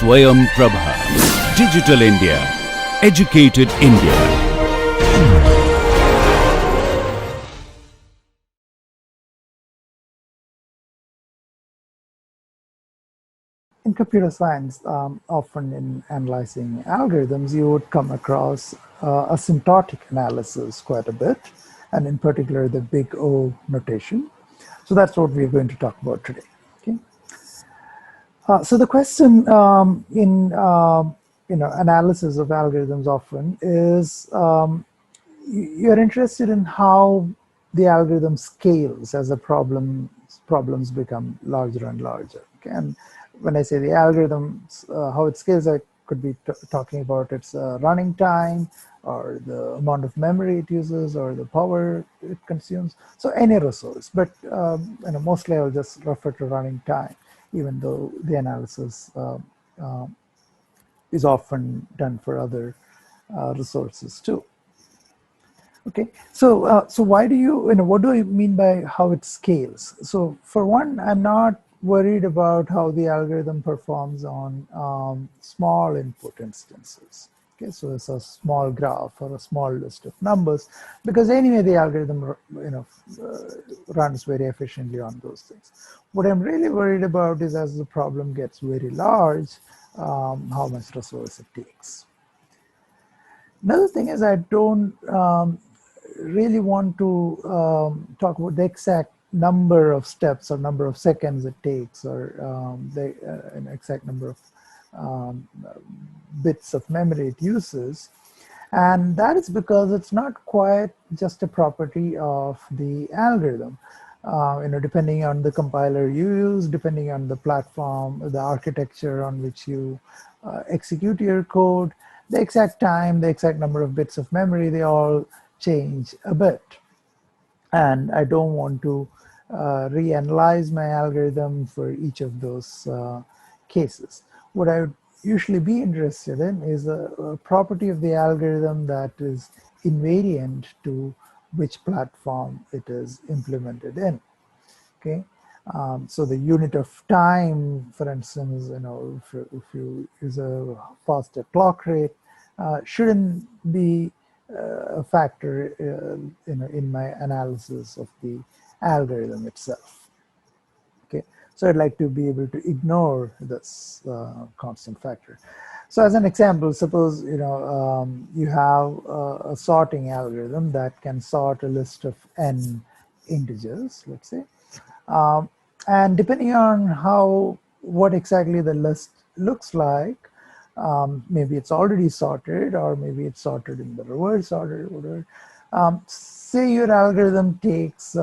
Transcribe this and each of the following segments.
Swayam Prabha. Digital India. Educated India. In computer science, often in analyzing algorithms, you would come across asymptotic analysis quite a bit, and in particular, the big O notation. So that's what we're going to talk about today. Okay. So the question in analysis of algorithms often is you're interested in how the algorithm scales as the problems become larger and larger. Okay? And when I say the algorithms, how it scales, I could be talking about its running time, or the amount of memory it uses, or the power it consumes. So any resource, but mostly I'll just refer to running time, even though the analysis is often done for other resources too. Okay, so why do what do I mean by how it scales? So for one, I'm not worried about how the algorithm performs on small input instances. Okay, so it's a small graph or a small list of numbers, because anyway the algorithm runs very efficiently on those things. What I'm really worried about is as the problem gets very large, how much resource it takes. Another thing is I don't really want to talk about the exact number of steps or number of seconds it takes, or an exact number of bits of memory it uses. And that is because it's not quite just a property of the algorithm. Depending on the compiler you use, depending on the platform, the architecture on which you execute your code, the exact time, the exact number of bits of memory, they all change a bit. And I don't want to reanalyze my algorithm for each of those cases. What I would usually be interested in is a property of the algorithm that is invariant to which platform it is implemented in. Okay, so the unit of time, for instance, if you use a faster clock rate, shouldn't be a factor, in my analysis of the algorithm itself. Okay, so I'd like to be able to ignore this constant factor. So as an example, suppose you have a sorting algorithm that can sort a list of n integers, let's say, and depending on what exactly the list looks like, maybe it's already sorted, or maybe it's sorted in the reverse order, whatever. Say your algorithm takes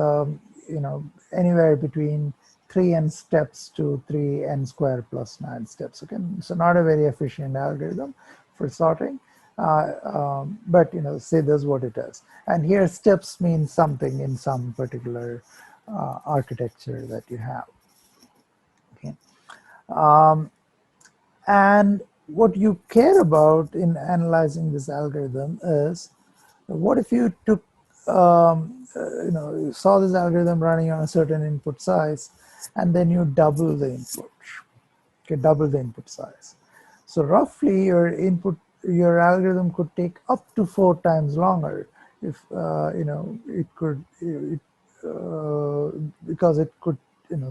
anywhere between 3n steps to 3n squared plus 9 steps. Okay, so not a very efficient algorithm for sorting, but say this is what it is. And here steps mean something in some particular architecture that you have. Okay, and what you care about in analyzing this algorithm is, what if you took you saw this algorithm running on a certain input size, and then you double the input. Okay, double the input size. So roughly your algorithm could take up to 4 times longer if because it could,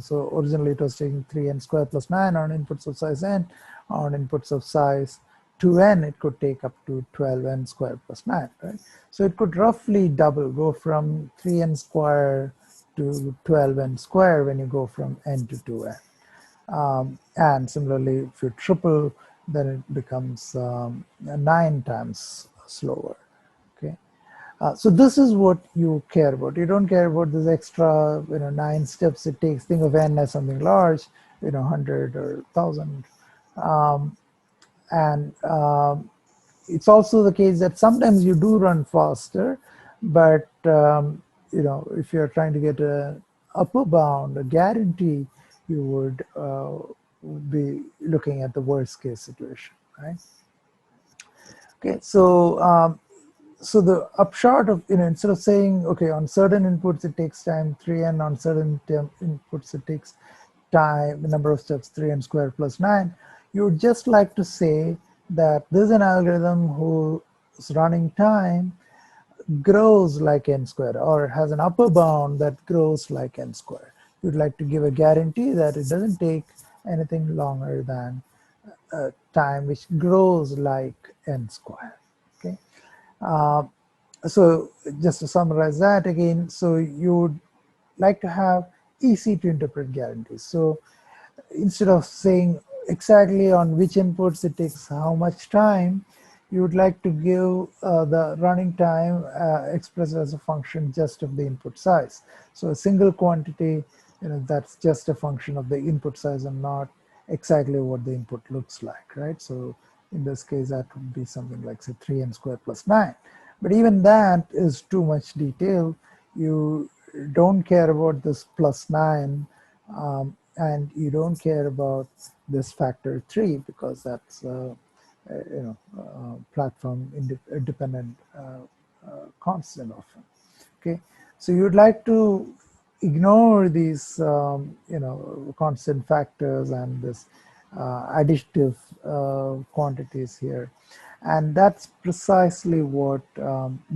so originally it was taking 3n squared plus 9 on inputs of size n. On inputs of size 2n, it could take up to 12n squared plus 9, right? So it could roughly double, go from 3n squared to 12n squared when you go from n to 2n. And similarly, if you triple, then it becomes 9 times slower. Okay, so this is what you care about. You don't care about this extra 9 steps it takes. Think of n as something large, 100 or 1,000. It's also the case that sometimes you do run faster, but if you're trying to get an upper bound, a guarantee, you would be looking at the worst case situation, right? Okay, so so the upshot of, instead of saying, okay, on certain inputs it takes time 3n, on certain inputs it takes time, the number of steps 3n squared plus 9, you would just like to say that this is an algorithm whose running time grows like n squared, or has an upper bound that grows like n squared. You'd like to give a guarantee that it doesn't take anything longer than time which grows like n squared. Okay. So just to summarize that again, so you would like to have easy to interpret guarantees. So instead of saying exactly on which inputs it takes how much time, you would like to give the running time expressed as a function just of the input size. So a single quantity, that's just a function of the input size and not exactly what the input looks like, right? So in this case, that would be something like, say, 3n squared plus 9. But even that is too much detail. You don't care about this plus 9, and you don't care about this factor 3 because that's platform dependent constant often. Okay, so you'd like to ignore these constant factors and this additive quantities here, and that's precisely what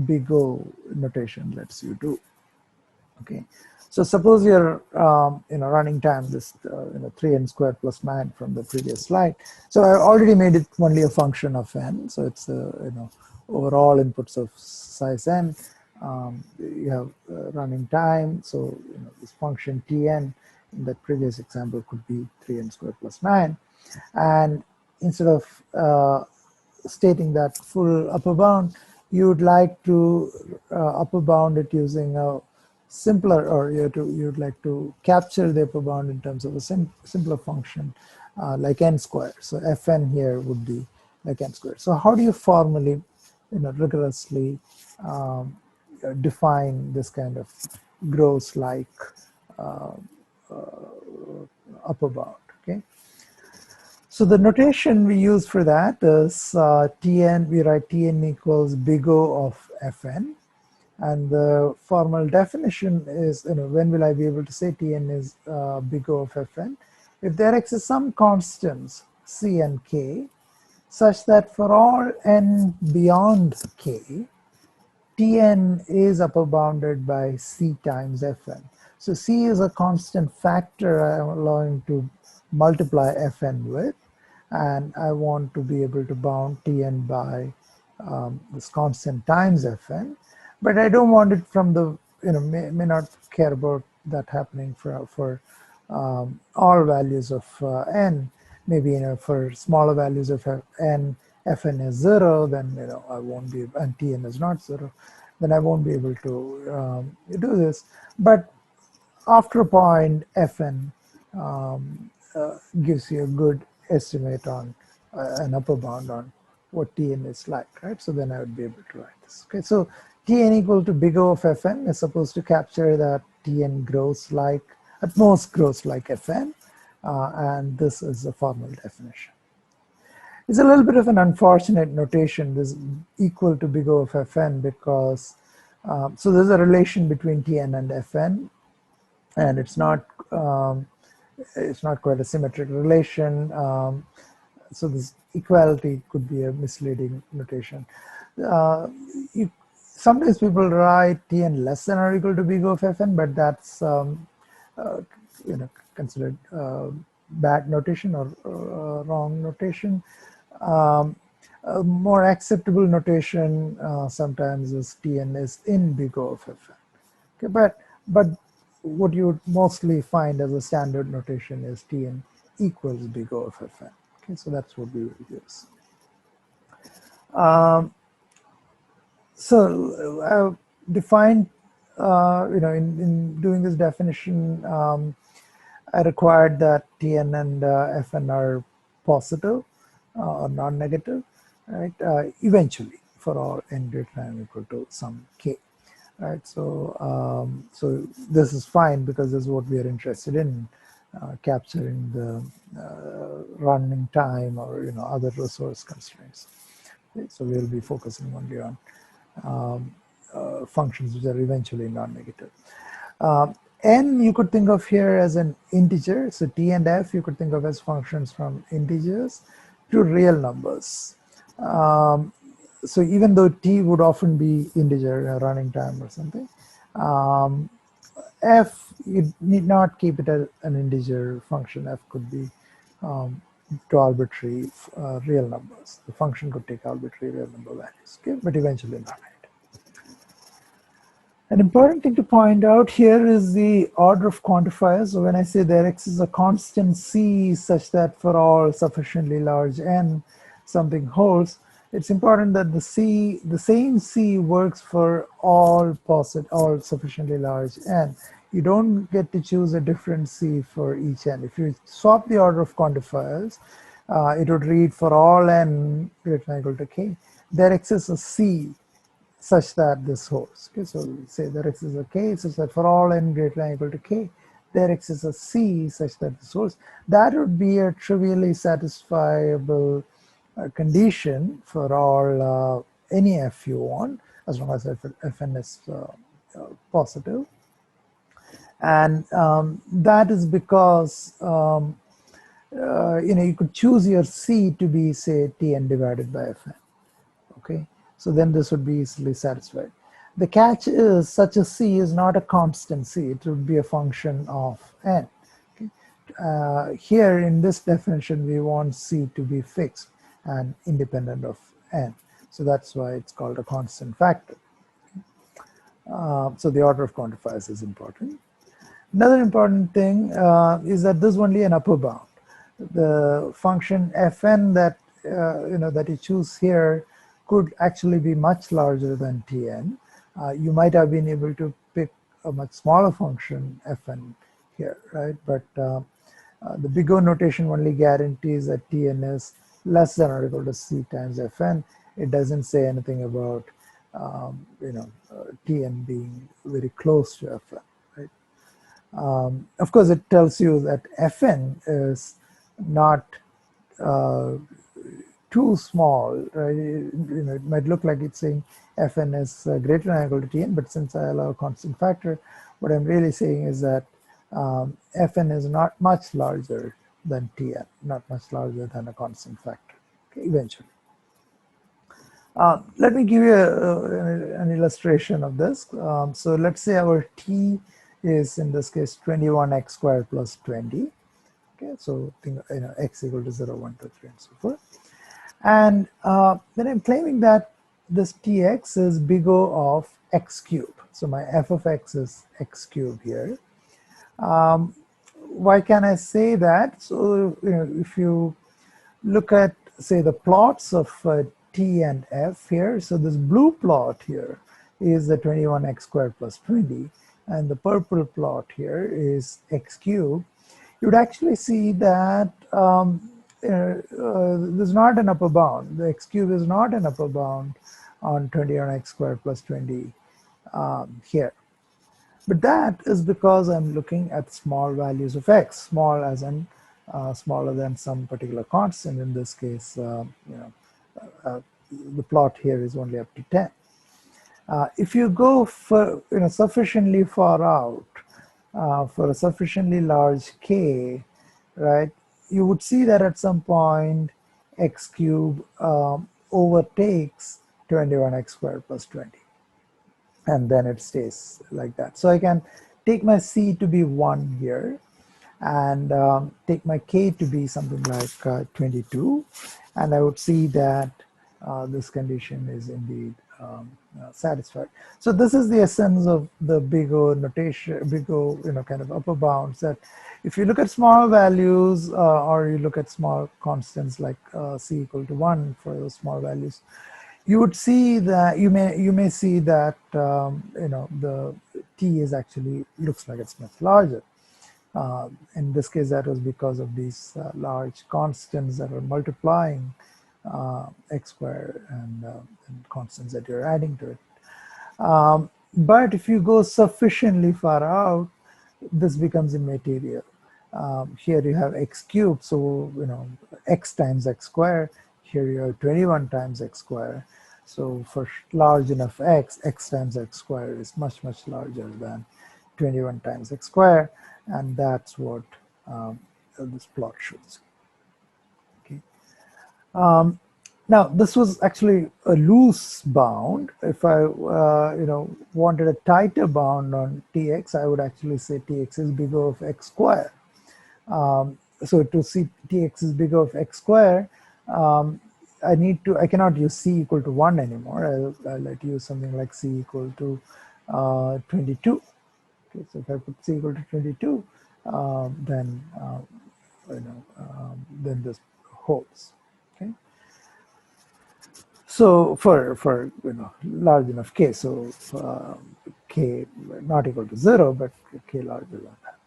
big O notation lets you do. Okay, so suppose you're running time this 3n squared plus 9 from the previous slide. So I already made it only a function of n, so it's overall inputs of size n. You have running time, so this function tn in that previous example could be 3n squared plus 9, and instead of stating that full upper bound, you would like to upper bound it using a simpler, or you'd like to capture the upper bound in terms of a simpler function like n squared. So fn here would be like n squared. So how do you formally, rigorously define this kind of gross like upper bound? Okay. So the notation we use for that is Tn, we write Tn equals big O of Fn. And the formal definition is, when will I be able to say Tn is big O of Fn? If there exists some constants, C and K, such that for all n beyond K, Tn is upper bounded by C times Fn. So C is a constant factor I'm allowing to multiply Fn with, and I want to be able to bound Tn by this constant times Fn. But I don't want it from the, may not care about that happening for all values of n. Maybe, for smaller values of n, Fn is 0, then, I won't be, and Tn is not 0, then I won't be able to do this. But after a point, Fn gives you a good estimate on an upper bound on what Tn is like, right? So then I would be able to write this. Okay, so Tn equal to big O of Fn is supposed to capture that Tn grows like, at most grows like Fn, and this is the formal definition. It's a little bit of an unfortunate notation, this equal to big O of Fn, because so there's a relation between Tn and Fn, and it's not quite a symmetric relation. So this equality could be a misleading notation. Sometimes people write Tn less than or equal to big O of Fn, but that's considered bad notation or wrong notation. A more acceptable notation sometimes is Tn is in big O of Fn. Okay, but what you would mostly find as a standard notation is Tn equals big O of Fn. Okay, so that's what we will use. So I've defined, in doing this definition, I required that Tn and Fn are positive or non-negative, right? Eventually, for all n greater than or equal to some k, right? So so this is fine because this is what we are interested in, capturing the running time or other resource constraints. Okay? So we'll be focusing only on functions which are eventually non-negative. N you could think of here as an integer. So T and F you could think of as functions from integers to real numbers. So even though T would often be integer, running time or something, F, you need not keep it as an integer function. F could be to arbitrary real numbers. The function could take arbitrary real number values, okay, but eventually not. An important thing to point out here is the order of quantifiers. So when I say there X is a constant C such that for all sufficiently large N something holds, it's important that the same C works for all sufficiently large N. You don't get to choose a different C for each N. If you swap the order of quantifiers, it would read for all N greater than or equal to K, there X is a C such that this holds. Okay, so we say there X is a K such that for all N greater than or equal to K, there X is a C such that this holds. That would be a trivially satisfiable condition for all any F you want, as long as Fn is positive. And that is because you could choose your C to be, say, Tn divided by Fn. Okay, so then this would be easily satisfied. The catch is such a C is not a constant C. It would be a function of N. Okay? Here in this definition, we want C to be fixed and independent of N. So that's why it's called a constant factor. So the order of quantifiers is important. Another important thing is that this is only an upper bound. The function Fn that that you choose here could actually be much larger than Tn. You might have been able to pick a much smaller function Fn here, right? But the big O notation only guarantees that Tn is less than or equal to C times Fn. It doesn't say anything about Tn being very close to Fn, right? Of course, it tells you that Fn is not too small, right? It might look like it's saying Fn is greater than or equal to Tn, but since I allow a constant factor, what I'm really saying is that Fn is not much larger than Tn, not much larger than a constant factor, okay, eventually. Let me give you an illustration of this. So let's say our T is, in this case, 21x squared plus 20. Okay, so think, x equal to 0, 1, 2, 3, and so forth. And then I'm claiming that this Tx is big O of x cubed. So my f of x is x cubed here. Why can I say that? So if you look at, say, the plots of T and F here, so this blue plot here is the 21x squared plus 20, and the purple plot here is x cubed. You would actually see that there's not an upper bound. The x cube is not an upper bound on 21x squared plus 20 here. But that is because I'm looking at small values of x, small as in smaller than some particular constant. In this case, the plot here is only up to 10. If you go for sufficiently far out, for a sufficiently large k, right, you would see that at some point x cubed overtakes 21x squared plus 20. And then it stays like that. So I can take my C to be 1 here and take my K to be something like 22. And I would see that this condition is indeed satisfied. So this is the essence of the big O notation, big O, kind of upper bounds, that if you look at small values or you look at small constants like C equal to 1 for those small values, you would see that you may see that the T is actually looks like it's much larger. In this case, that was because of these large constants that are multiplying x squared and constants that you're adding to it. But if you go sufficiently far out, this becomes immaterial. Here you have x cubed, so x times x squared. Here you have 21 times x squared. So for large enough x times x squared is much, much larger than 21 times x square, and that's what this plot shows. Okay. Now, this was actually a loose bound. If I wanted a tighter bound on Tx, I would actually say Tx is bigger of x square. So to see Tx is bigger of x square, I cannot use c equal to 1 anymore. I'll let you use something like c equal to 22. Okay, so if I put c equal to 22, then then this holds. Okay. So for large enough k, so k not equal to 0, but k larger than that.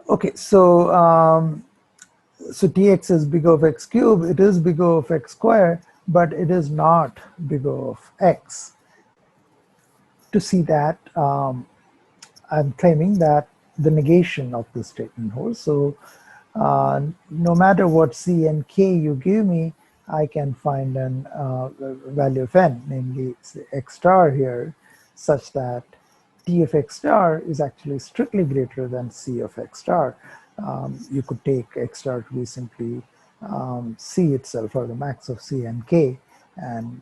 Okay, so so Tx is big of x cubed. It is big of x squared, but it is not big of x. To see that, I'm claiming that the negation of the statement holds. So no matter what c and k you give me, I can find an value of n, namely x star here, such that t of x star is actually strictly greater than c of x star. You could take x star to be simply c itself, or the max of c and k, and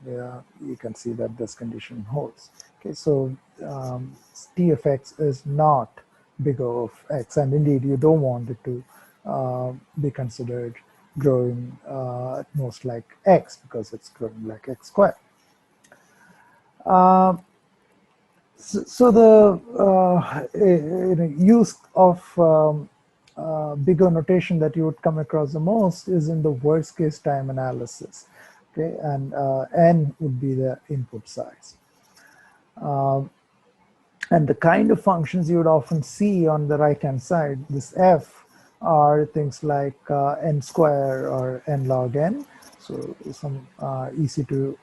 you can see that this condition holds. Okay, so t of x is not bigger of x, and indeed you don't want it to be considered growing at most like x, because it's growing like x squared. So the use of bigger notation that you would come across the most is in the worst case time analysis. Okay, and n would be the input size. And the kind of functions you would often see on the right-hand side, this f, are things like n square or n log n. So some easy to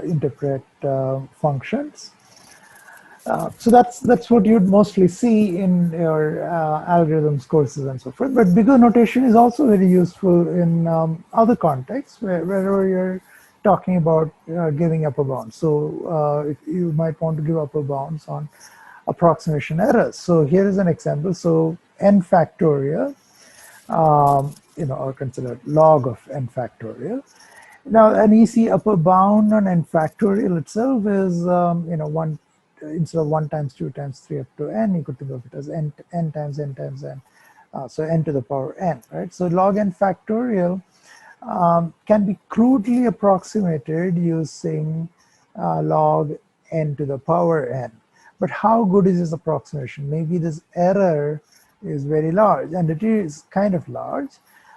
interpret functions. So that's what you'd mostly see in your algorithms courses and so forth. But bigger notation is also very useful in other contexts, wherever you're talking about giving upper bounds. So if you might want to give upper bounds on approximation errors. So here is an example. So n factorial, or consider log of n factorial. Now, an easy upper bound on n factorial itself is, one, instead of 1 times 2 times 3 up to n, you could think of it as n times n times n. So n to the power n, right? So log n factorial can be crudely approximated using log n to the power n. But how good is this approximation? Maybe this error is very large, and it is kind of large.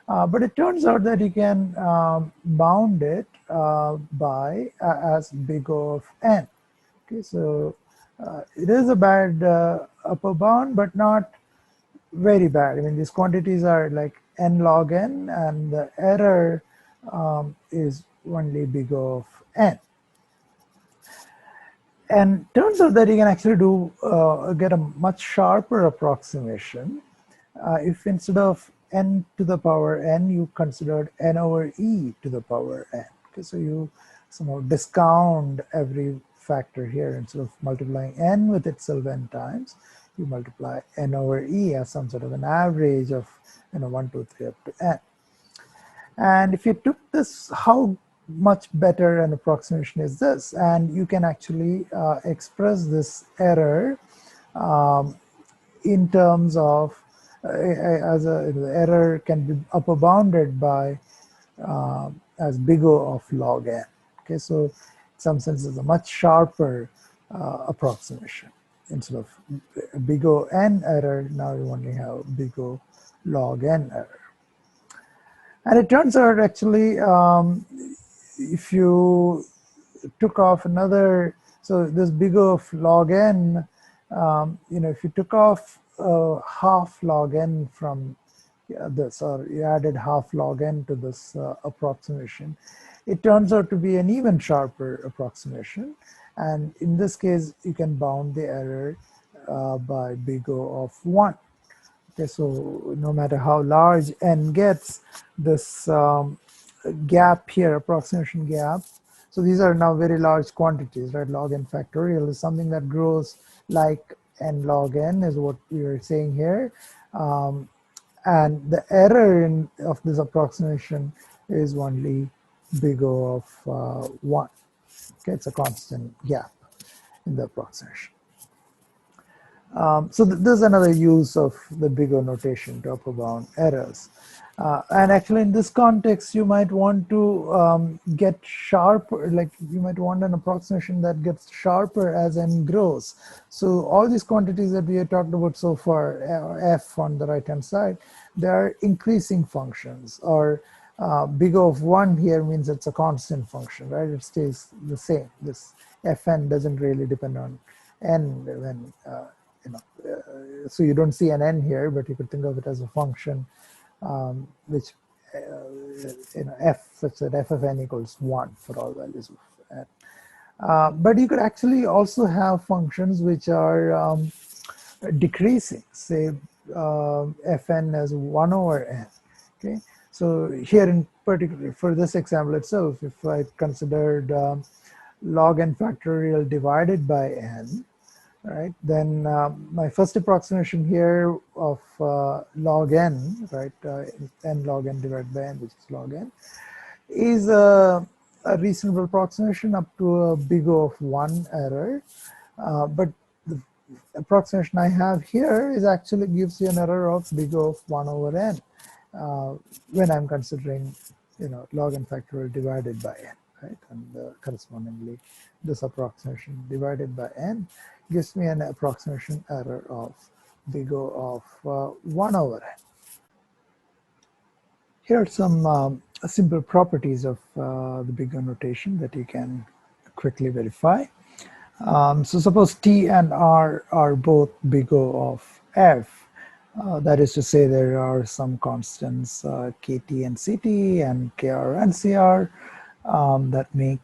But it turns out that you can bound it by as big of n. Okay, so it is a bad upper bound, but not very bad. I mean, these quantities are like n log n, and the error is only big of n. And turns out that you can actually do get a much sharper approximation if instead of n to the power n, you considered n over e to the power n. Okay, so you somehow discount every factor here. Instead of multiplying n with itself n times, you multiply n over e as some sort of an average of 1, 2, 3 up to n. And if you took this, how much better an approximation is this? And you can actually express this error in terms of the error can be upper bounded by as big O of log n. Okay, so in some sense it's a much sharper approximation. Instead of big O n error, now you only have big O log n error. And it turns out actually if you took off another, so this big O of log n, if you took off half log n from this, or you added half log n to this approximation, it turns out to be an even sharper approximation. And in this case, you can bound the error by big O of 1. Okay, so no matter how large n gets, this gap here, approximation gap, so these are now very large quantities, right? Log n factorial is something that grows like n log n is what we are saying here. And the error of this approximation is only big O of 1. Okay, it's a constant gap in the approximation. So there's another use of the big O notation to upper bound errors. And actually in this context, you might want to get sharper, like you might want an approximation that gets sharper as n grows. So all these quantities that we have talked about so far, f on the right hand side, they are increasing functions, or big O of 1 here means it's a constant function, right? It stays the same. This fn doesn't really depend on n when so you don't see an n here, but you could think of it as a function which f such that f of n equals 1 for all values of n. But you could actually also have functions which are decreasing, say fn as 1 over n. Okay, so here in particular for this example itself, if I considered log n factorial divided by n, right, then my first approximation here of log n, right, n log n divided by n, which is log n, is a reasonable approximation up to a big O of 1 error. But the approximation I have here is actually gives you an error of big O of 1 over n when I'm considering, log n factorial divided by n, right? And correspondingly, this approximation divided by n gives me an approximation error of big O of 1 over n. Here are some simple properties of the big O notation that you can quickly verify. So suppose T and R are both big O of F. That is to say, there are some constants KT and CT and KR and CR that make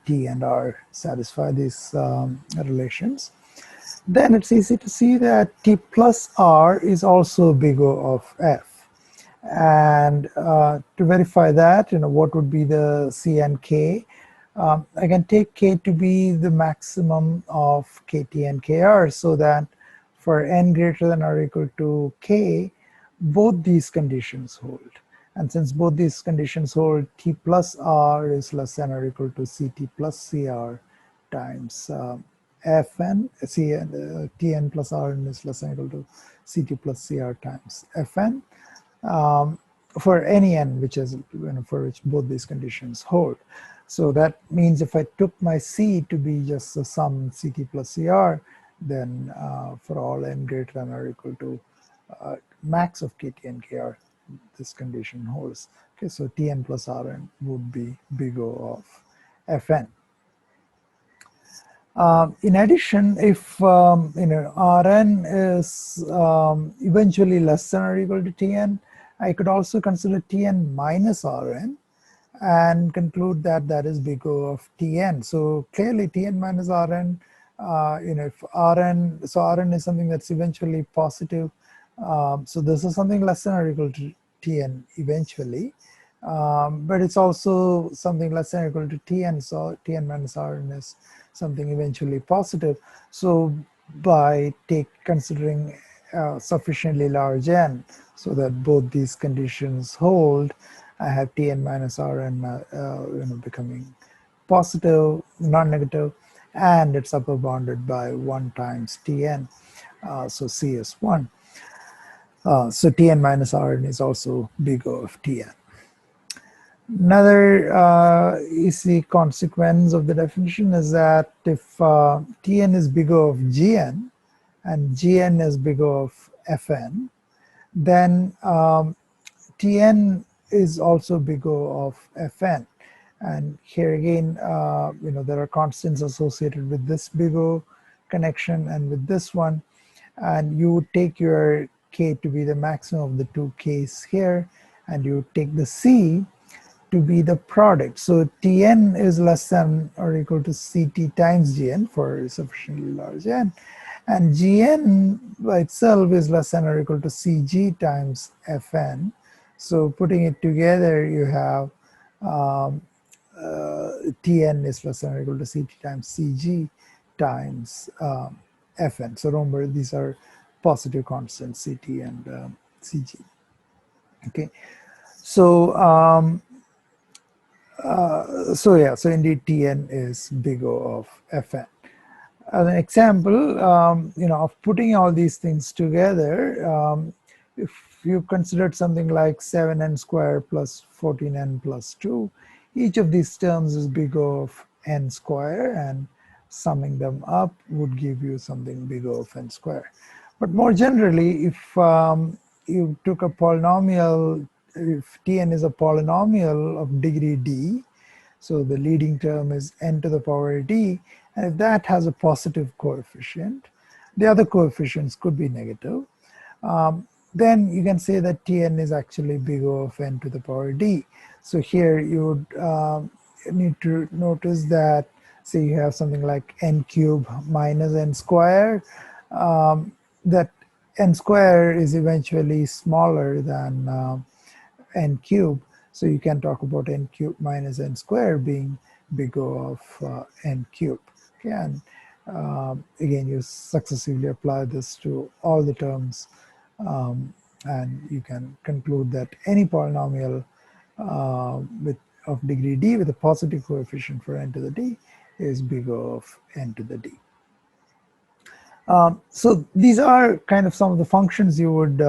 T and R satisfy these relations. Then it's easy to see that T plus R is also big O of F. And to verify that, what would be the C and K? I can take K to be the maximum of KT and KR, so that for n greater than or equal to K, both these conditions hold. And since both these conditions hold, T plus R is less than or equal to CT plus CR times Fn, Tn plus Rn is less than or equal to CT plus CR times Fn. For any n which is for which both these conditions hold. So that means if I took my C to be just the sum CT plus CR, then for all n greater than or equal to max of KT and KR, this condition holds. Okay, so Tn plus Rn would be big O of Fn. In addition, if Rn is eventually less than or equal to Tn, I could also consider Tn minus Rn and conclude that that is big O of Tn. So clearly Tn minus Rn, if Rn, so Rn is something that's eventually positive. So this is something less than or equal to Tn eventually. But it's also something less than or equal to Tn, so Tn minus Rn is something eventually positive. So by considering sufficiently large n so that both these conditions hold, I have Tn minus Rn becoming positive, non-negative, and it's upper bounded by 1 times Tn, so C is 1. So Tn minus Rn is also big O of Tn. Another easy consequence of the definition is that if Tn is big O of Gn and Gn is big O of Fn, then Tn is also big O of Fn. And here again, there are constants associated with this big O connection and with this one. And you would take your K to be the maximum of the two Ks here, and you would take the C to be the product. So Tn is less than or equal to Ct times Gn for sufficiently large n, and Gn by itself is less than or equal to Cg times Fn. So putting it together, you have Tn is less than or equal to Ct times Cg times Fn. So remember, these are positive constants, Ct and Cg. Okay, so so indeed Tn is big O of Fn. As an example, of putting all these things together, if you considered something like 7n squared plus 14n plus 2, each of these terms is big O of n square, and summing them up would give you something big O of n square. But more generally, if you took a polynomial, if Tn is a polynomial of degree d, so the leading term is n to the power d, and if that has a positive coefficient, the other coefficients could be negative, then you can say that Tn is actually big O of n to the power d. So here you would need to notice that, say you have something like n cubed minus n square, that n square is eventually smaller than n cubed. So you can talk about n cubed minus n squared being big O of n cubed. Okay, and again, you successively apply this to all the terms, and you can conclude that any polynomial of degree d with a positive coefficient for n to the d is big O of n to the d. So these are kind of some of the functions you would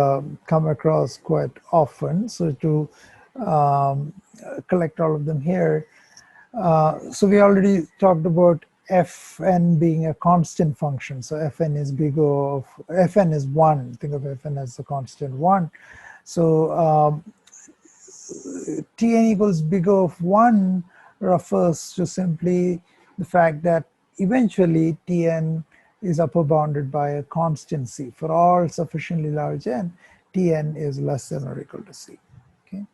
come across quite often. So to collect all of them here, so we already talked about Fn being a constant function. So Fn is big O of, Fn is 1. Think of Fn as the constant 1. So Tn equals big O of 1 refers to simply the fact that eventually Tn is upper bounded by a constant c. For all sufficiently large n, Tn is less than or equal to c. Okay.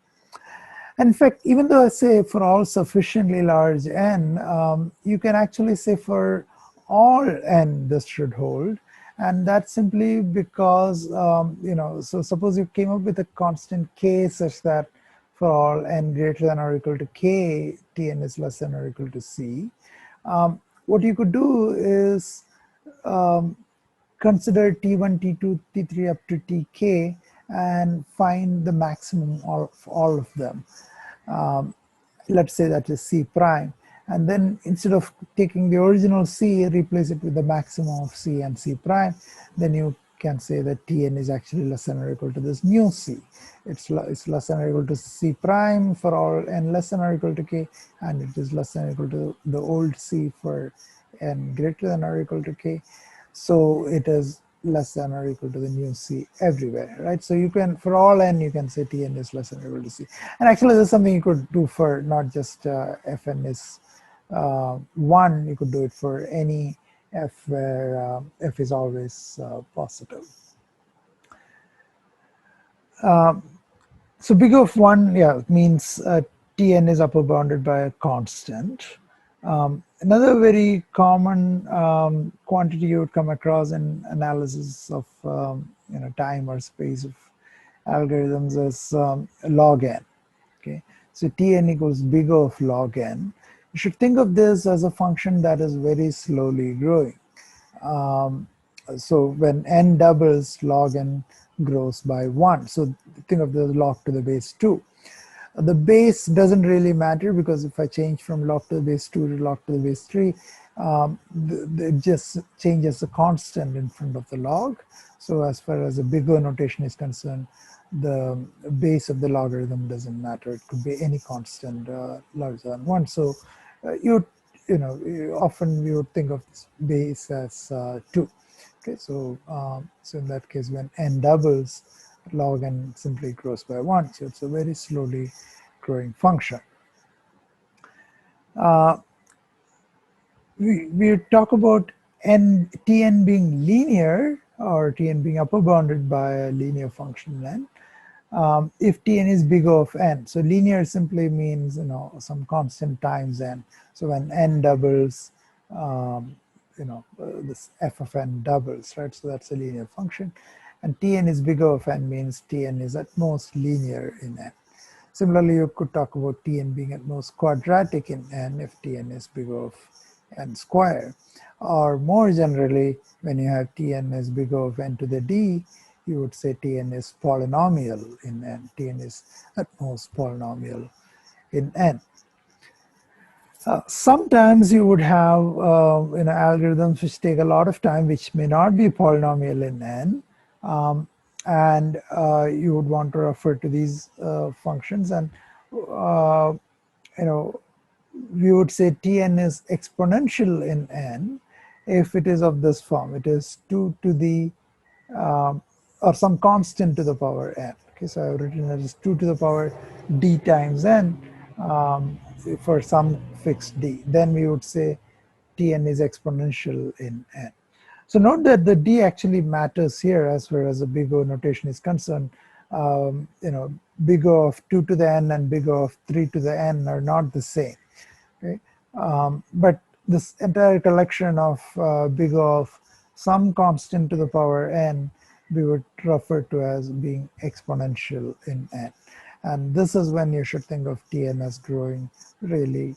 And in fact, even though I say for all sufficiently large n, you can actually say for all n this should hold. And that's simply because, so suppose you came up with a constant k such that for all n greater than or equal to k, Tn is less than or equal to c. What you could do is consider T1, T2, T3 up to Tk and find the maximum of all of them. Let's say that is C prime. And then instead of taking the original C, replace it with the maximum of C and C prime, then you can say that Tn is actually less than or equal to this new C. It's less than or equal to C prime for all n less than or equal to k, and it is less than or equal to the old C for n greater than or equal to k. So it is less than or equal to the new C everywhere, right? So you can, for all n, you can say Tn is less than or equal to C. And actually, there's something you could do for not just Fn is 1, you could do it for any f where f is always positive. So big O of 1, yeah, means Tn is upper bounded by a constant. Another very common quantity you would come across in analysis of time or space of algorithms is log n. Okay, so Tn equals big O of log n. You should think of this as a function that is very slowly growing. So when n doubles, log n grows by 1. So think of the log to the base 2. The base doesn't really matter, because if I change from log to the base 2 to log to the base 3, it just changes the constant in front of the log. So as far as the big O notation is concerned, the base of the logarithm doesn't matter. It could be any constant larger than 1. So often we would think of this base as 2. Okay, so in that case, when n doubles, log n simply grows by 1. So it's a very slowly growing function. We talk about Tn being linear, or Tn being upper bounded by a linear function n, if Tn is big O of n. So linear simply means some constant times n. So when n doubles, this f of n doubles, right? So that's a linear function. And Tn is big O of n means Tn is at most linear in n. Similarly, you could talk about Tn being at most quadratic in n if Tn is big O of n square. Or more generally, when you have Tn is big O of n to the d, you would say Tn is polynomial in n. Tn is at most polynomial in n. Sometimes you would have algorithms which take a lot of time, which may not be polynomial in n, and you would want to refer to these functions, and uh, you know we would say Tn is exponential in n if it is of this form. It is 2 to the or some constant to the power n. Okay, so I've written it as 2 to the power d times n for some fixed d. Then we would say Tn is exponential in n. So note that the d actually matters here as far as the big O notation is concerned. Big O of 2 to the n and big O of 3 to the n are not the same. Okay? But this entire collection of big O of some constant to the power n, we would refer to as being exponential in n. And this is when you should think of Tn as growing really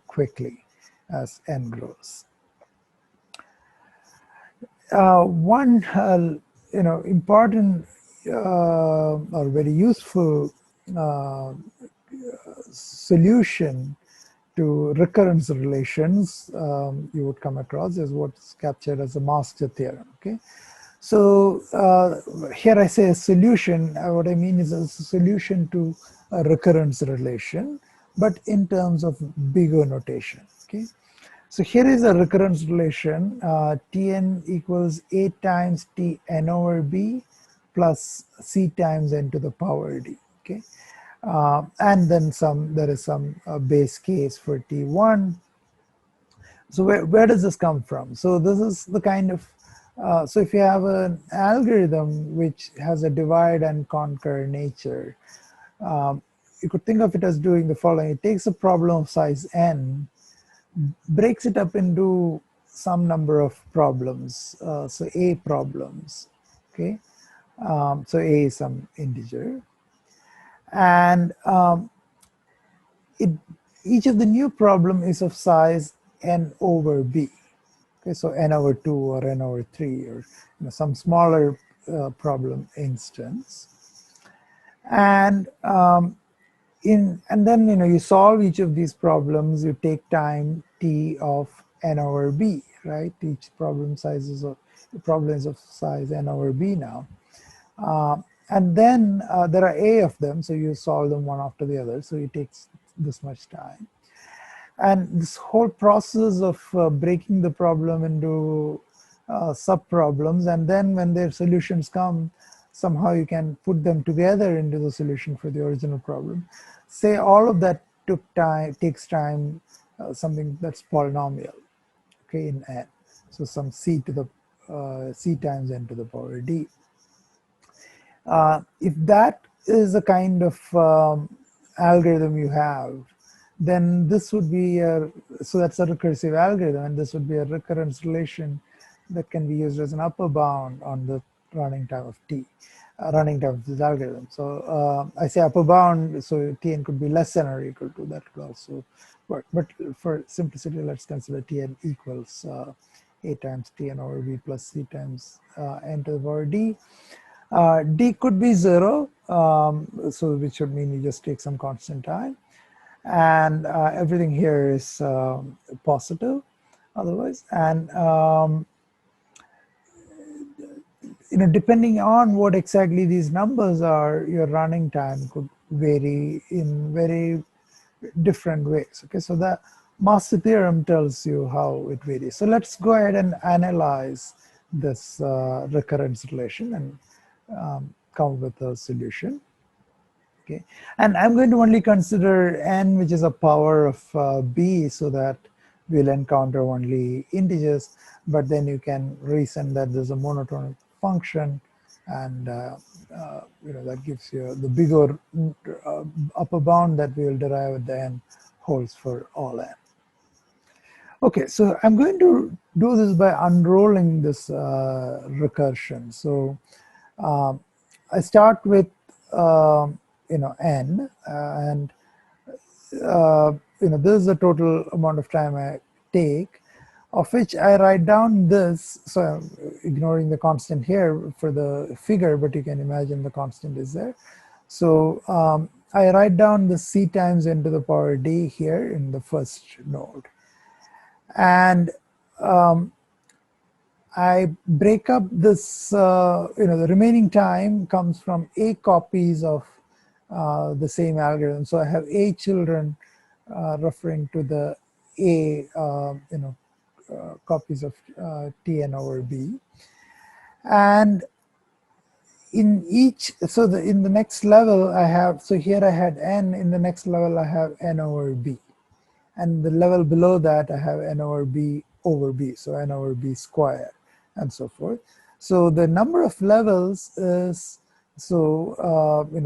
quickly as n grows. One important or very useful solution to recurrence relations you would come across is what's captured as the master theorem. Okay, so here I say a solution. What I mean is a solution to a recurrence relation, but in terms of big O notation. Okay, so here is a recurrence relation. Tn equals a times Tn over b plus c times n to the power d. Okay. And then there is some base case for T1. So where does this come from? So this is the kind of, so if you have an algorithm which has a divide and conquer nature, you could think of it as doing the following. It takes a problem of size n, breaks it up into some number of problems, so a problems, okay? So a is some integer. And each of the new problem is of size n over b. Okay, so n over 2 or n over 3 or some smaller problem instance. And then you solve each of these problems. You take time t of n over b, right? Each problem is of size n over b now. And then there are a of them, so you solve them one after the other, so it takes this much time. And this whole process of breaking the problem into sub-problems, and then when their solutions come, somehow you can put them together into the solution for the original problem. Say all of that takes time, something that's polynomial, okay, in n. So some c to the c times n to the power d. If that is the kind of algorithm you have, then this would be so that's a recursive algorithm, and this would be a recurrence relation that can be used as an upper bound on the running time of t, running time of this algorithm. So I say upper bound, so Tn could be less than or equal to, that could also work. But for simplicity, let's consider Tn equals a times Tn over b plus c times n to the power d. D could be 0, so which would mean you just take some constant time. And everything here is positive otherwise. And depending on what exactly these numbers are, your running time could vary in very different ways. Okay, so the master theorem tells you how it varies. So let's go ahead and analyze this recurrence relation and come up with a solution. Okay, and I'm going to only consider n, which is a power of b, so that we'll encounter only integers. But then you can reason that there's a monotonic function, and that gives you the bigger upper bound that we will derive at the end holds for all n. Okay, so I'm going to do this by unrolling this recursion. So I start with n, and this is the total amount of time I take. of which I write down this, so I'm ignoring the constant here for the figure, but you can imagine the constant is there. So I write down the c times n to the power d here in the first node. And I break up this, the remaining time comes from a copies of the same algorithm. So I have a children referring to the a, copies of Tn over B. And in each, so in the next level I have, so here I had n, in the next level I have n over B. And the level below that I have n over b, so n over b square, and so forth. So the number of levels is, so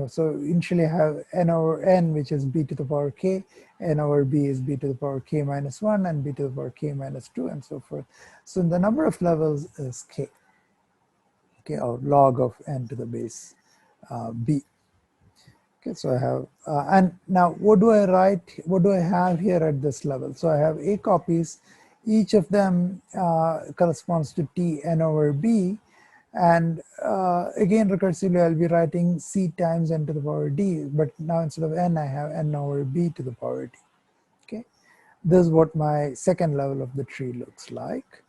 so initially I have n over n, which is b to the power k, n over b is b to the power k minus 1, and b to the power k minus 2, and so forth. So the number of levels is k, okay, or log of n to the base b. Okay, so I have, and now what do I write, what do I have here at this level? So I have a copies, each of them corresponds to t n over b, and again recursively I'll be writing c times n to the power d, but now instead of n I have n over b to the power d. Okay, this is what my second level of the tree looks like.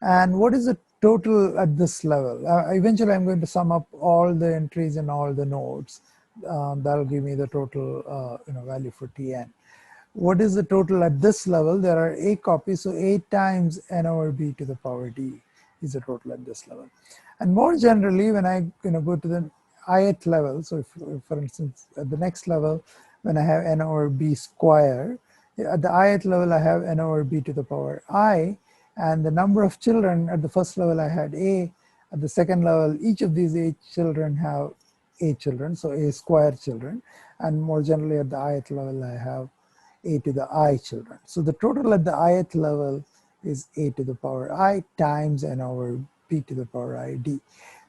And what is the total at this level? Eventually I'm going to sum up all the entries in all the nodes. That'll give me the total value for Tn. What is the total at this level? There are a copies, so a times n over b to the power d is the total at this level. And more generally, when I go to the ith level, so if, for instance, at the next level, when I have n over b square, at the ith level I have n over b to the power I, and the number of children at the first level I had a, at the second level each of these a children have a children, so a square children, and more generally at the ith level I have a to the I children. So the total at the ith level is a to the power I times n over b to the power I d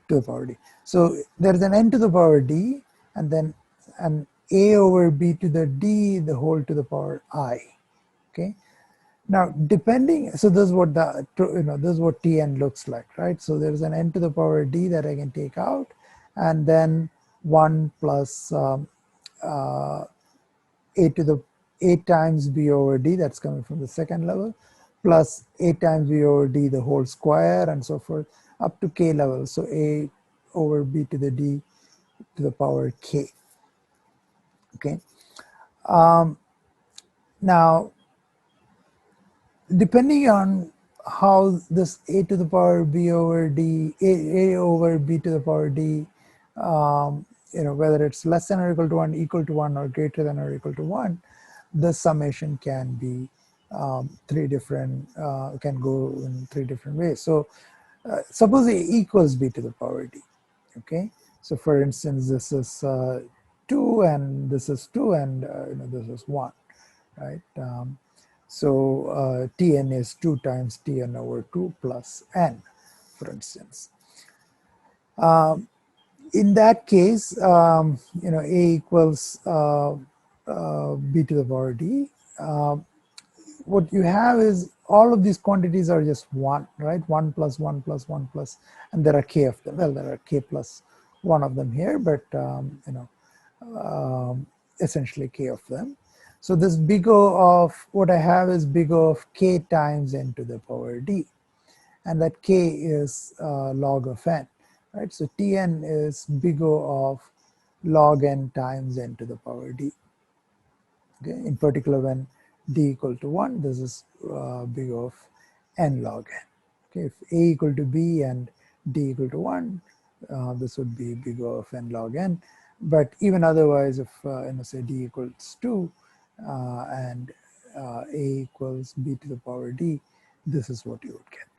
to the power d. So there's an n to the power d, and then an a over b to the d, the whole to the power I. Okay. Now, depending, so this is what the, this is what Tn looks like, right? So there's an n to the power d that I can take out, and then 1 plus a to the a times b over d, that's coming from the second level, plus a times b over d the whole square, and so forth, up to k level. So a over b to the d to the power k. Okay. Now, depending on how this a to the power b over d, a over b to the power d, whether it's less than or equal to 1, equal to 1, or greater than or equal to 1, the summation can be three different, can go in three different ways. So suppose a equals b to the power d, okay? So for instance, this is 2, and this is 2, and this is 1, right? So Tn is 2 times Tn over 2 plus n, for instance. In that case, A equals b to the power d. What you have is all of these quantities are just 1, right? 1 plus 1 plus 1 plus, and there are k of them. Well, there are k plus 1 of them here, but essentially k of them. So this big O of what I have is big O of k times n to the power d, and that k is log of n, right? So Tn is big O of log n times n to the power d. Okay, in particular, when d equal to 1, this is big O of n log n. Okay, if a equal to b and d equal to 1, this would be big O of n log n. But even otherwise, if say d equals 2 and a equals b to the power d, this is what you would get,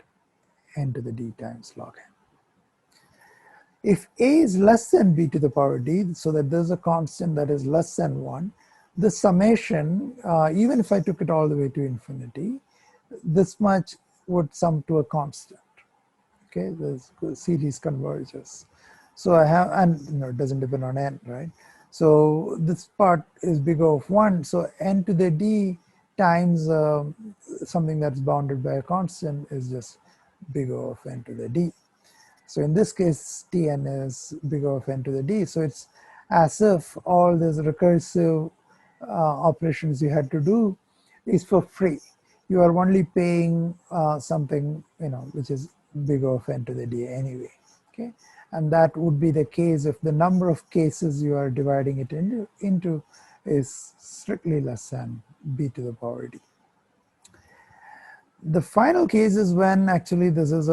n to the d times log n. If a is less than b to the power d, so that there's a constant that is less than 1, the summation, even if I took it all the way to infinity, this much would sum to a constant. Okay, the series converges. So I have, and it doesn't depend on n, right? So this part is big O of 1. So n to the d times something that's bounded by a constant is just big O of n to the d. So in this case, Tn is big O of n to the d. So it's as if all these recursive operations you had to do is for free. You are only paying something, which is big O of n to the d anyway. Okay, and that would be the case if the number of cases you are dividing it into is strictly less than b to the power d. The final case is when actually this is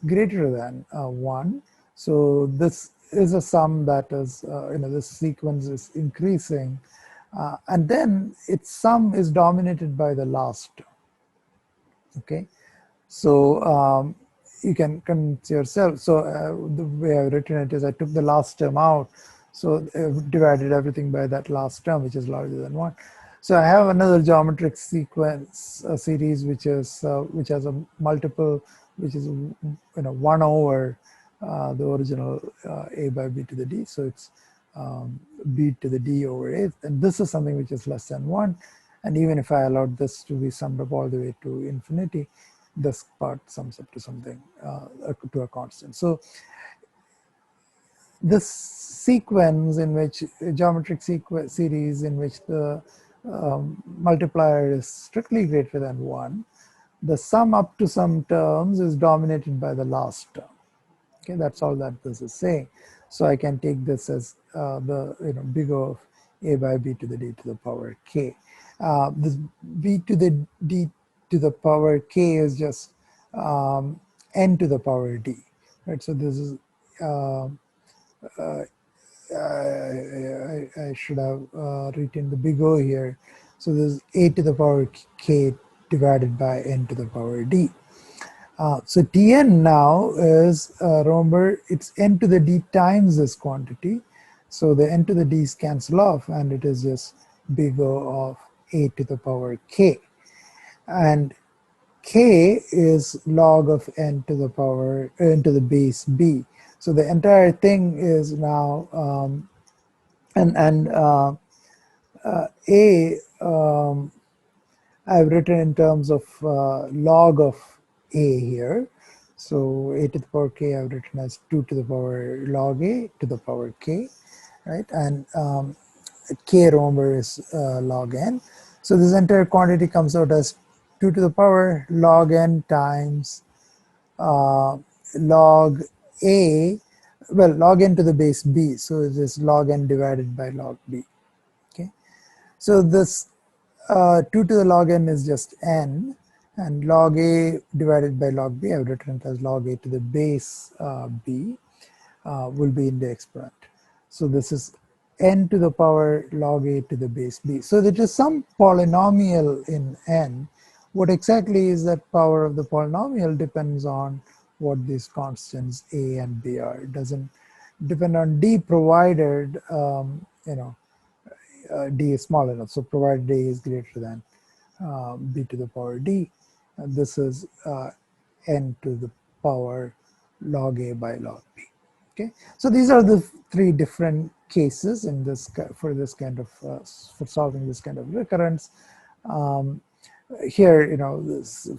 greater than 1. So this is a sum that is, this sequence is increasing, and then its sum is dominated by the last term. Okay, so you can convince yourself. So the way I've written it is I took the last term out, so divided everything by that last term, which is larger than 1. So I have another geometric sequence series which has a multiple which is 1 over the original a by b to the d. So it's b to the d over a, and this is something which is less than 1. And even if I allowed this to be summed up all the way to infinity, this part sums up to something, to a constant. So this sequence in which a geometric series in which the multiplier is strictly greater than 1, the sum up to some terms is dominated by the last term. Okay, that's all that this is saying. So I can take this as the big O of a by b to the d to the power k. This b to the d to the power k is just n to the power d, right? So this is I should have written the big O here. So this is a to the power k divided by n to the power d. So Tn now is, remember, it's n to the d times this quantity. So the n to the d's cancel off, and it is just big O of a to the power k. And k is log of n to the power, n to the base b. So the entire thing is now, I've written in terms of log of a here. So a to the power k I've written as 2 to the power log a to the power k, right? And k, remember, is log n. So this entire quantity comes out as 2 to the power log n times log a, well, log n to the base b. So it is log n divided by log b. Okay, so this 2 to the log n is just n, and log a divided by log b, I've written it as log a to the base b, will be in the exponent. So this is n to the power log a to the base b. So there is some polynomial in n. What exactly is that power of the polynomial depends on what these constants a and b are. It doesn't depend on d, provided d is small enough. So provided a is greater than b to the power d, and this is n to the power log a by log b. Okay, so these are the 3 different cases in this for this kind of for solving this kind of recurrence. Here, this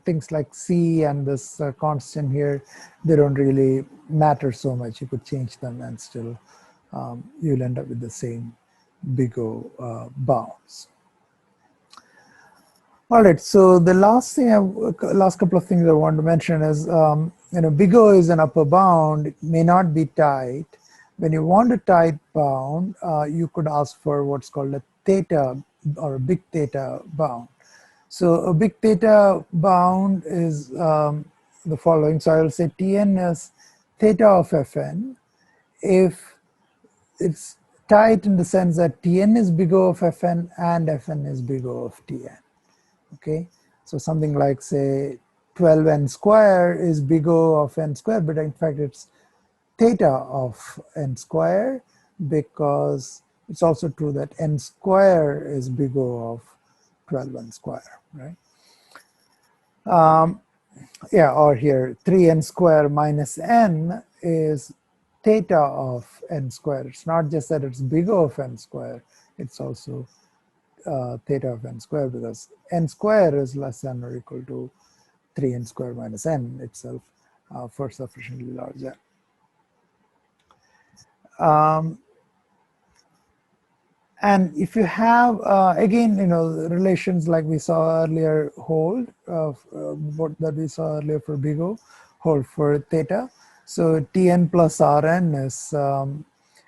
things like c and this constant here, they don't really matter so much. You could change them and still you'll end up with the same big O bounds. All right, so the last couple of things I want to mention is, big O is an upper bound. It may not be tight. When you want a tight bound, you could ask for what's called a theta or a big theta bound. So a big theta bound is the following. So I will say Tn is theta of Fn if it's tight in the sense that Tn is big O of Fn and Fn is big O of Tn. Okay, so something like, say, 12n square is big O of n square, but in fact it's theta of n square, because it's also true that n square is big O of 12n square, right? Yeah, or here 3n square minus n is theta of n square. It's not just that it's big O of n square, it's also theta of n square, because n square is less than or equal to 3n square minus n itself for sufficiently large n. And if you have, again, relations like we saw earlier hold, what that we saw earlier for big O, hold for theta. So Tn plus Rn is,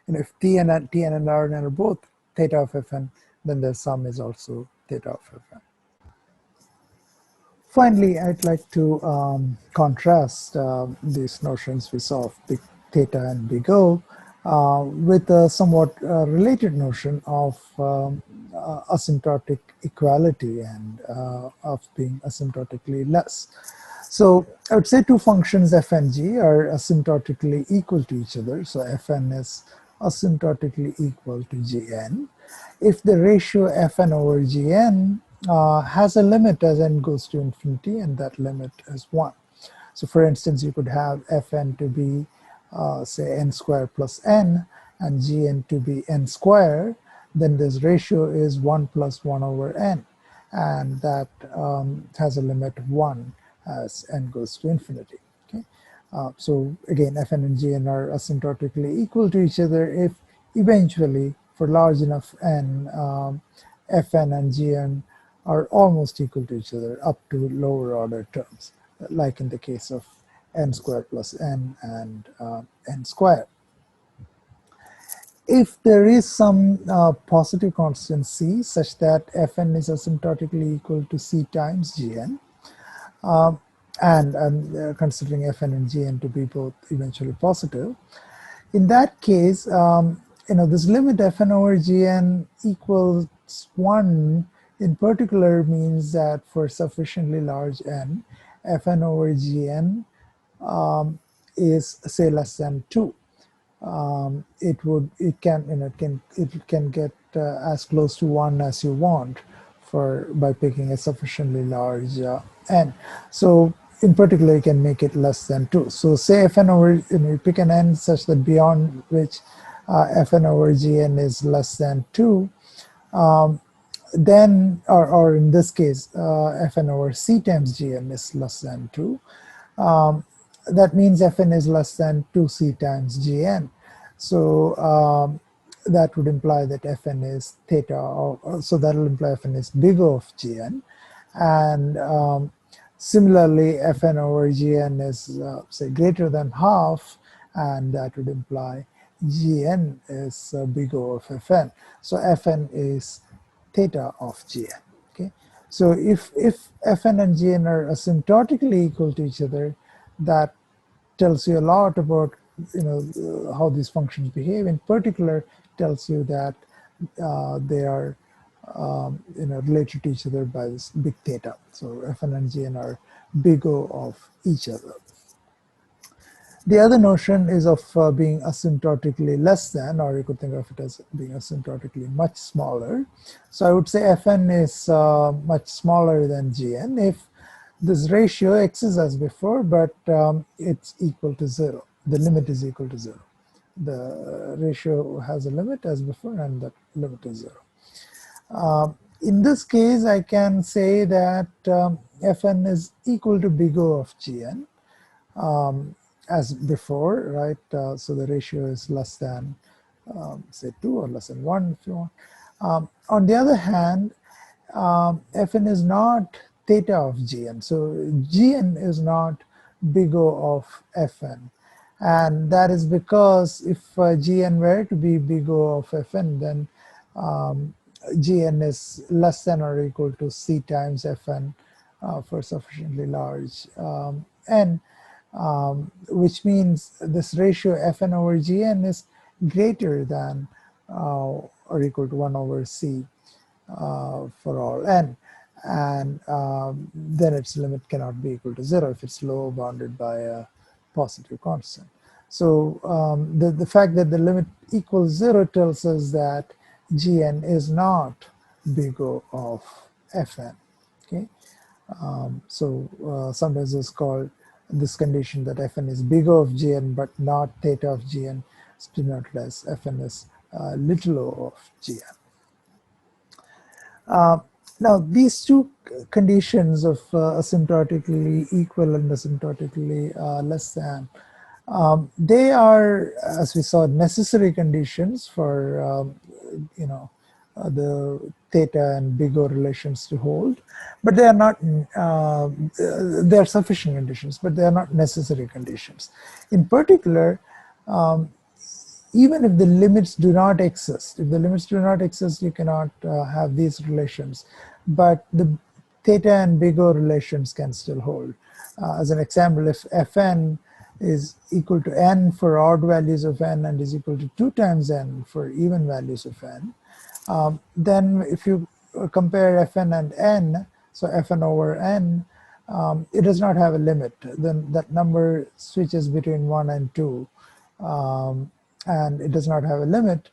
if Tn and Rn are both theta of Fn, then the sum is also theta of Fn. Finally, I'd like to contrast these notions we saw of big theta and big O with a somewhat related notion of asymptotic equality and of being asymptotically less. So I would say two functions f and g are asymptotically equal to each other. So fn is asymptotically equal to gn if the ratio fn over gn has a limit as n goes to infinity, and that limit is 1. So for instance, you could have fn to be, say, n squared plus n, and gn to be n squared. Then this ratio is 1 plus 1 over n, and that has a limit of 1 as n goes to infinity. Okay? So again, fn and gn are asymptotically equal to each other if eventually, for large enough n, fn and gn are almost equal to each other up to lower order terms, like in the case of n squared plus n and n squared. If there is some positive constant c such that fn is asymptotically equal to c times gn, and I'm considering fn and gn to be both eventually positive, in that case, this limit fn over gn equals 1 in particular means that for sufficiently large n, fn over gn is, say, less than 2. It can get as close to 1 as you want by picking a sufficiently large n. So in particular, you can make it less than 2. So say fn over, you pick an n such that beyond which fn over gn is less than 2, then, or in this case, fn over c times gn is less than 2. That means fn is less than 2c times gn. So that would imply that fn is theta, so that will imply fn is big O of gn. And similarly, fn over gn is, say, greater than half, and that would imply gn is big O of fn. So fn is theta of gn. Okay, so if fn and gn are asymptotically equal to each other, that tells you a lot about how these functions behave. In particular, tells you that they are related to each other by this big theta. So fn and gn are big O of each other. The other notion is of being asymptotically less than, or you could think of it as being asymptotically much smaller. So I would say fn is much smaller than gn if this ratio exists as before, but it's equal to 0. The limit is equal to 0. The ratio has a limit as before, and that limit is 0. In this case, I can say that fn is equal to big O of gn. As before, right? So the ratio is less than, say, 2 or less than 1 if you want. On the other hand, fn is not theta of gn. So gn is not big O of fn. And that is because if gn were to be big O of fn, then gn is less than or equal to c times fn for sufficiently large n. Which means this ratio fn over gn is greater than or equal to 1 over c for all n. And then its limit cannot be equal to 0 if it's lower bounded by a positive constant. So the fact that the limit equals 0 tells us that gn is not big O of fn. Okay. So sometimes it's called this condition that fn is big O of gn but not theta of gn, is denoted as fn is little o of gn. Now, these two conditions of asymptotically equal and asymptotically less than, they are, as we saw, necessary conditions for the theta and big O relations to hold, but they are not. They are sufficient conditions, but they are not necessary conditions. In particular, even if the limits do not exist, if the limits do not exist, you cannot have these relations. But the theta and big O relations can still hold. As an example, if Fn is equal to n for odd values of n and is equal to 2 times n for even values of n, then if you compare Fn and n, so Fn over n, it does not have a limit. Then that number switches between 1 and 2. And it does not have a limit,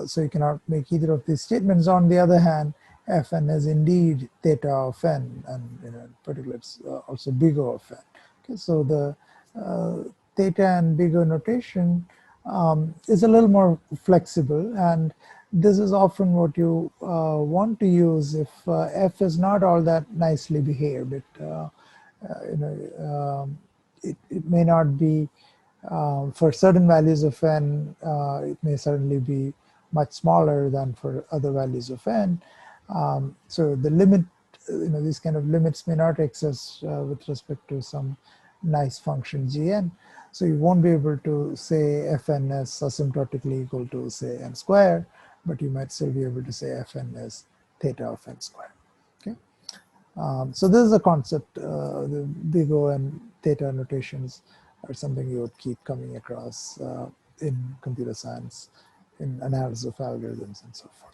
so you cannot make either of these statements. On the other hand, Fn is indeed theta of n, and in particular it's also big O of n. Okay, so the theta and big O notation is a little more flexible, and this is often what you want to use if f is not all that nicely behaved. It may not be for certain values of n, it may certainly be much smaller than for other values of n. So the limit, these kind of limits may not exist with respect to some nice function gn. So you won't be able to say Fn is asymptotically equal to, say, n square, but you might still be able to say Fn is theta of n square. Okay. So this is a concept. The big O and theta notations are something you would keep coming across in computer science, in analysis of algorithms and so forth.